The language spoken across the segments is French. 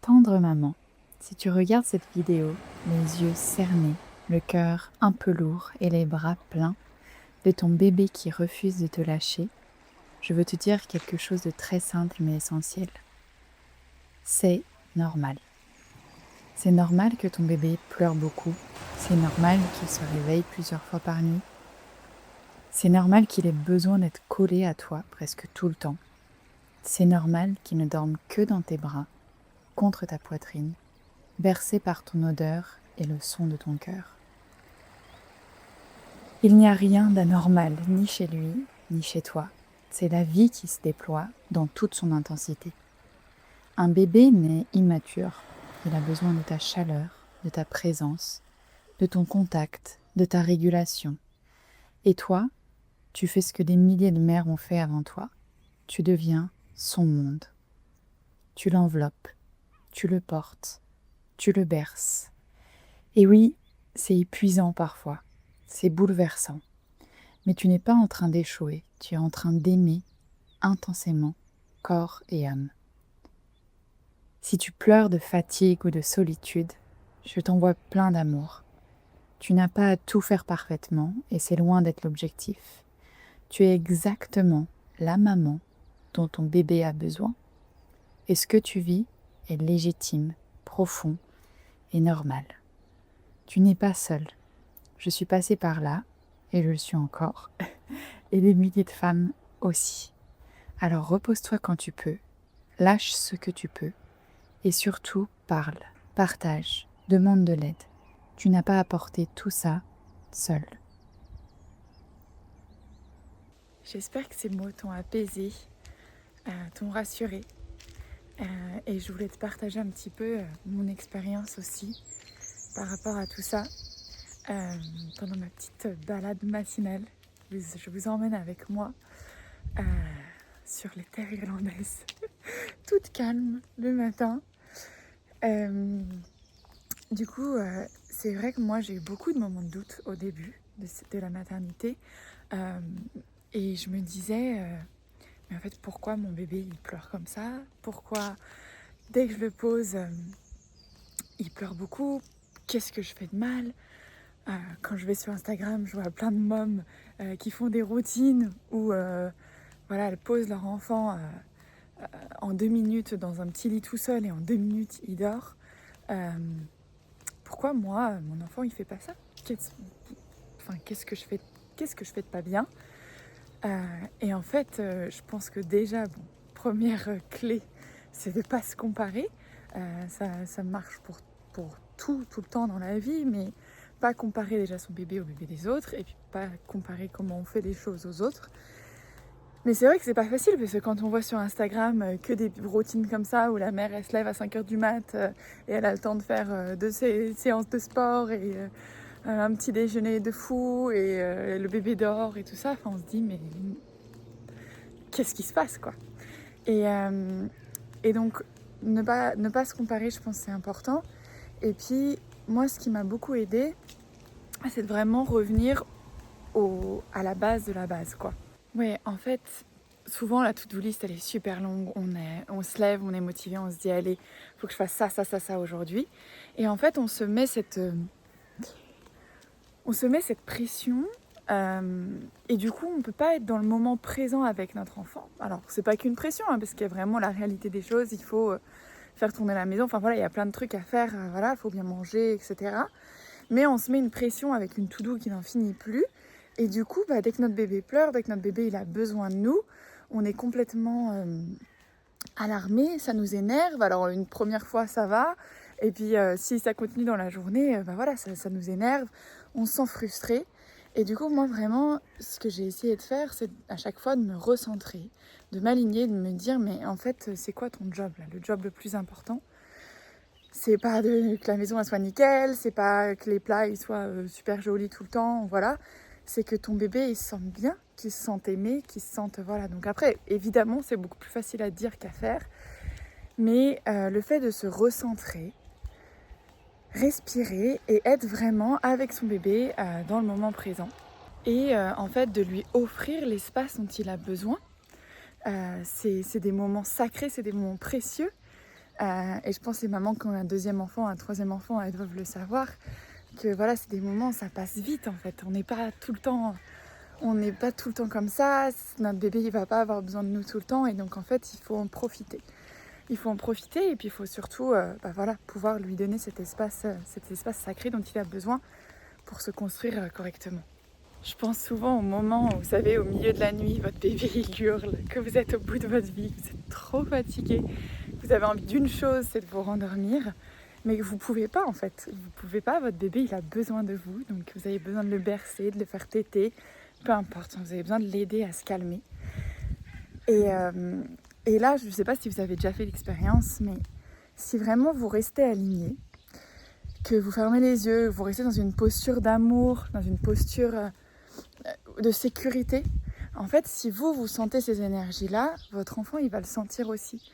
Tendre maman, si tu regardes cette vidéo, les yeux cernés, le cœur un peu lourd et les bras pleins de ton bébé qui refuse de te lâcher, je veux te dire quelque chose de très simple mais essentiel. C'est normal. C'est normal que ton bébé pleure beaucoup. C'est normal qu'il se réveille plusieurs fois par nuit. C'est normal qu'il ait besoin d'être collé à toi presque tout le temps. C'est normal qu'il ne dorme que dans tes bras, contre ta poitrine, bercé par ton odeur et le son de ton cœur. Il n'y a rien d'anormal ni chez lui, ni chez toi. C'est la vie qui se déploie dans toute son intensité. Un bébé naît immature. Il a besoin de ta chaleur, de ta présence, de ton contact, de ta régulation. Et toi, tu fais ce que des milliers de mères ont fait avant toi. Tu deviens son monde. Tu l'enveloppes, tu le portes, tu le berces. Et oui, c'est épuisant parfois, c'est bouleversant. Mais tu n'es pas en train d'échouer, tu es en train d'aimer intensément, corps et âme. Si tu pleures de fatigue ou de solitude, je t'envoie plein d'amour. Tu n'as pas à tout faire parfaitement et c'est loin d'être l'objectif. Tu es exactement la maman dont ton bébé a besoin. Et ce que tu vis est légitime, profond et normal. Tu n'es pas seule. Je suis passée par là et je le suis encore. Et des milliers de femmes aussi. Alors repose-toi quand tu peux, lâche ce que tu peux et surtout parle, partage, demande de l'aide. Tu n'as pas à porter tout ça seul. J'espère que ces mots t'ont apaisé, t'ont rassuré. Et je voulais te partager un petit peu mon expérience aussi par rapport à tout ça. Pendant ma petite balade matinale, je vous emmène avec moi euh, sur les terres irlandaises, toute calme le matin. Du coup, c'est vrai que moi j'ai eu beaucoup de moments de doute au début de la maternité. Et je me disais, mais en fait, pourquoi mon bébé il pleure comme ça? Pourquoi dès que je le pose, il pleure beaucoup? Qu'est-ce que je fais de mal? Quand je vais sur Instagram, je vois plein de mômes qui font des routines où voilà, elles posent leur enfant en 2 minutes dans un petit lit tout seul et en 2 minutes il dort. Pourquoi moi, mon enfant, il fait pas ça? Qu'est-ce que je fais? Qu'est-ce que je fais de pas bien? Et en fait, je pense que déjà, bon, première clé, c'est de ne pas se comparer. Ça marche pour tout le temps dans la vie, mais pas comparer déjà son bébé au bébé des autres, et puis pas comparer comment on fait les choses aux autres. Mais c'est vrai que c'est pas facile, parce que quand on voit sur Instagram que des routines comme ça, où la mère, elle se lève à 5h du mat, et elle a le temps de faire 2 séances de sport, et un petit déjeuner de fou, et le bébé dort, et tout ça, enfin, on se dit, mais qu'est-ce qui se passe, quoi? Et donc, ne pas se comparer, je pense que c'est important. Et puis, moi, ce qui m'a beaucoup aidée, c'est de vraiment revenir à la base de la base, quoi. Oui, en fait, souvent, la to-do list, elle est super longue. On se lève, on est motivé, on se dit, allez, il faut que je fasse ça, ça, ça, ça aujourd'hui. Et en fait, on se met cette pression. Et du coup, on ne peut pas être dans le moment présent avec notre enfant. Alors, c'est pas qu'une pression, hein, parce qu'il y a vraiment la réalité des choses. Il faut faire tourner la maison. Enfin voilà, il y a plein de trucs à faire. Voilà, il faut bien manger, etc. Mais on se met une pression avec une to-do qui n'en finit plus. Et du coup, dès que notre bébé pleure, dès que notre bébé il a besoin de nous, on est complètement alarmé, ça nous énerve. Alors une première fois, ça va. Et puis si ça continue dans la journée, voilà, ça nous énerve. On se sent frustré. Et du coup, moi, vraiment, ce que j'ai essayé de faire, c'est à chaque fois de me recentrer, de m'aligner, de me dire, mais en fait, c'est quoi ton job, là? Le job le plus important, c'est pas que la maison elle soit nickel, c'est pas que les plats ils soient super jolis tout le temps, voilà. C'est que ton bébé il se sente bien, qu'il se sente aimé, qu'il se sente, voilà. Donc après, évidemment, c'est beaucoup plus facile à dire qu'à faire. Mais le fait de se recentrer, respirer et être vraiment avec son bébé dans le moment présent. Et en fait, de lui offrir l'espace dont il a besoin. C'est des moments sacrés, c'est des moments précieux. Et je pense que les mamans qui ont un deuxième enfant, un troisième enfant, elles doivent le savoir, que voilà, c'est des moments, ça passe vite en fait. On n'est pas tout le temps comme ça. Notre bébé, il va pas avoir besoin de nous tout le temps. Et donc en fait, il faut en profiter. Il faut en profiter et puis il faut surtout pouvoir lui donner cet espace sacré dont il a besoin pour se construire correctement. Je pense souvent au moment où, vous savez, au milieu de la nuit, votre bébé il hurle, que vous êtes au bout de votre vie, que vous êtes trop fatigué, vous avez envie d'une chose, c'est de vous rendormir, mais que vous pouvez pas en fait. Vous pouvez pas, votre bébé il a besoin de vous, donc vous avez besoin de le bercer, de le faire téter, peu importe, vous avez besoin de l'aider à se calmer. Et là, je ne sais pas si vous avez déjà fait l'expérience, mais si vraiment vous restez aligné, que vous fermez les yeux, vous restez dans une posture d'amour, dans une posture de sécurité, en fait, si vous sentez ces énergies-là, votre enfant, il va le sentir aussi.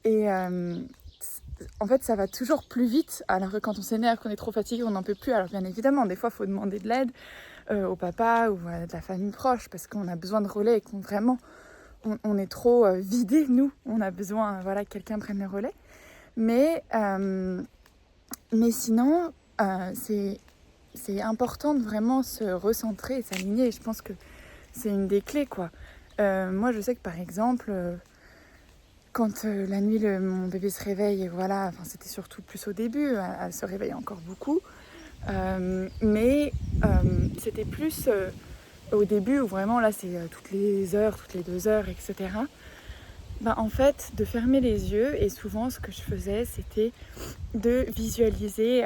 Et en fait, ça va toujours plus vite, alors que quand on s'énerve, qu'on est trop fatigué, on n'en peut plus. Alors bien évidemment, des fois, il faut demander de l'aide au papa ou à de la famille proche, parce qu'on a besoin de relais et qu'on vraiment... On est trop vidé, nous. On a besoin que quelqu'un prenne le relais. Mais sinon, c'est important de vraiment se recentrer et s'aligner. Et je pense que c'est une des clés, quoi. Moi, je sais que, par exemple, quand la nuit, mon bébé se réveille, c'était surtout plus au début. Elle se réveille encore beaucoup. Mais c'était plus... au début, où vraiment là c'est toutes les heures, toutes les 2 heures, etc. En fait, de fermer les yeux, et souvent ce que je faisais, c'était de visualiser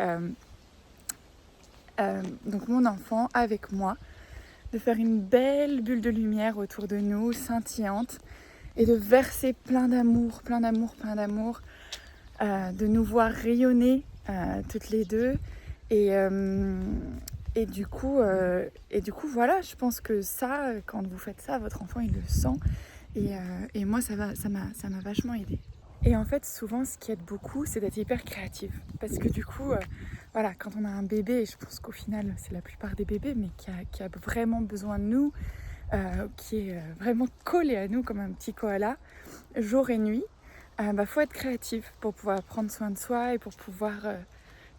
donc mon enfant avec moi, de faire une belle bulle de lumière autour de nous, scintillante, et de verser plein d'amour, de nous voir rayonner toutes les deux. Et du coup, voilà, je pense que ça, quand vous faites ça, votre enfant, il le sent. Et moi, ça m'a vachement aidée. Et en fait, souvent, ce qui aide beaucoup, c'est d'être hyper créative. Parce que du coup, quand on a un bébé, et je pense qu'au final, c'est la plupart des bébés, mais qui a vraiment besoin de nous, qui est vraiment collé à nous comme un petit koala, jour et nuit, faut être créatif pour pouvoir prendre soin de soi et pour pouvoir...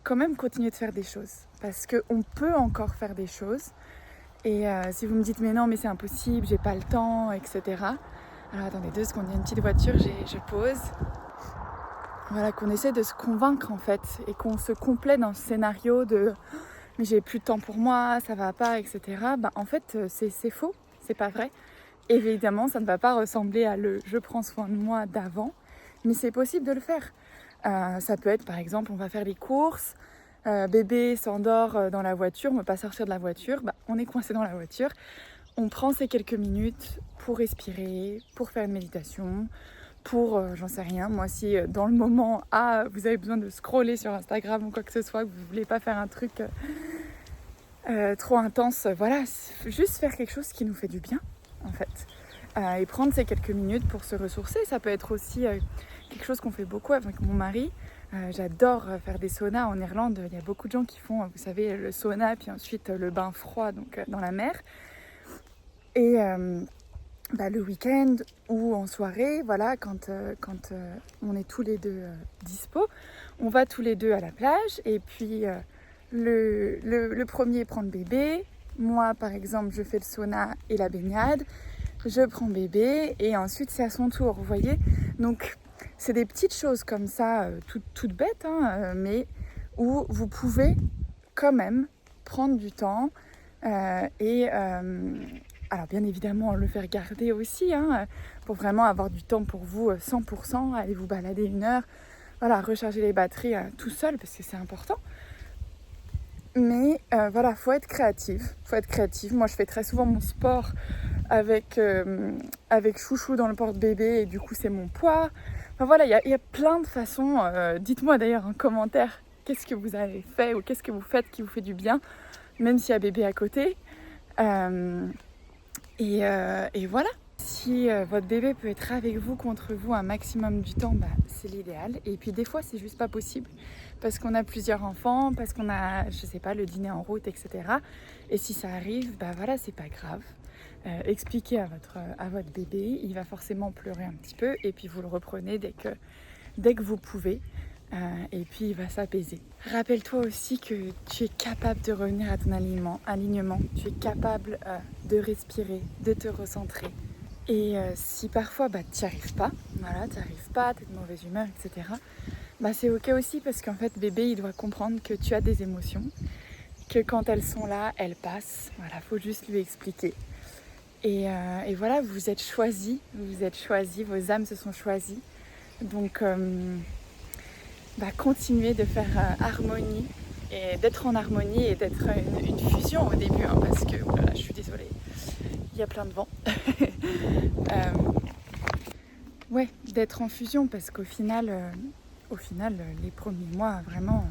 quand même continuer de faire des choses, parce qu'on peut encore faire des choses. Et si vous me dites mais non, mais c'est impossible, j'ai pas le temps, etc. Alors attendez 2 secondes, il y a une petite voiture, je pose. Voilà, qu'on essaie de se convaincre en fait, et qu'on se complaît dans ce scénario de mais j'ai plus de temps pour moi, ça va pas, etc. En fait c'est faux, c'est pas vrai. Évidemment ça ne va pas ressembler à le je prends soin de moi d'avant, mais c'est possible de le faire. Ça peut être par exemple, on va faire les courses, bébé s'endort dans la voiture, on ne veut pas sortir de la voiture, on est coincé dans la voiture, on prend ces quelques minutes pour respirer, pour faire une méditation, pour, j'en sais rien, moi si dans le moment vous avez besoin de scroller sur Instagram ou quoi que ce soit, que vous ne voulez pas faire un truc trop intense, juste faire quelque chose qui nous fait du bien en fait. Et prendre ces quelques minutes pour se ressourcer, ça peut être aussi... quelque chose qu'on fait beaucoup avec mon mari. J'adore faire des saunas en Irlande. Il y a beaucoup de gens qui font, vous savez, le sauna, puis ensuite le bain froid donc, dans la mer. Et le week-end ou en soirée, quand on est tous les deux dispo, on va tous les deux à la plage. Et puis le premier prend le bébé. Moi, par exemple, je fais le sauna et la baignade. Je prends bébé et ensuite c'est à son tour, vous voyez. Donc c'est des petites choses comme ça, toutes bêtes, mais où vous pouvez quand même prendre du temps alors bien évidemment le faire garder aussi, pour vraiment avoir du temps pour vous 100%, aller vous balader 1 heure, recharger les batteries tout seul parce que c'est important. Mais faut être créatif. Moi je fais très souvent mon sport avec chouchou dans le porte-bébé et du coup c'est mon poids. Il y a plein de façons. Dites-moi d'ailleurs en commentaire qu'est-ce que vous avez fait ou qu'est-ce que vous faites qui vous fait du bien, même s'il y a bébé à côté. Et voilà. Si votre bébé peut être avec vous, contre vous un maximum du temps, c'est l'idéal. Et puis des fois c'est juste pas possible parce qu'on a plusieurs enfants, parce qu'on a, je sais pas, le dîner en route, etc. Et si ça arrive, c'est pas grave. Expliquez à votre bébé, il va forcément pleurer un petit peu et puis vous le reprenez dès dès que vous pouvez. Et puis il va s'apaiser. Rappelle-toi aussi que tu es capable de revenir à ton alignement. Tu es capable de respirer, de te recentrer. Et si parfois tu n'y arrives pas, tu n'y arrives pas, tu es de mauvaise humeur, etc. C'est ok aussi parce qu'en fait bébé il doit comprendre que tu as des émotions, que quand elles sont là, elles passent. Faut juste lui expliquer. Et voilà, vous êtes choisis, vos âmes se sont choisies. Donc continuer de faire harmonie et d'être en harmonie et d'être une fusion au début, parce que je suis désolée, il y a plein de vent. D'être en fusion parce qu'au final, les premiers mois, vraiment,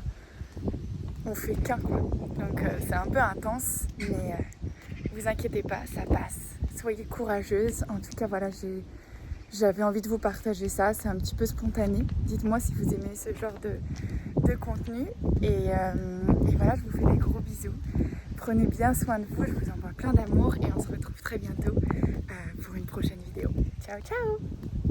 on fait qu'un quoi. Donc c'est un peu intense, mais vous inquiétez pas, ça passe. Soyez courageuse. En tout cas, j'avais envie de vous partager ça. C'est un petit peu spontané. Dites-moi si vous aimez ce genre de contenu. Et voilà, je vous fais des gros bisous. Prenez bien soin de vous. Je vous envoie plein d'amour et on se retrouve très bientôt pour une prochaine vidéo. Ciao, ciao!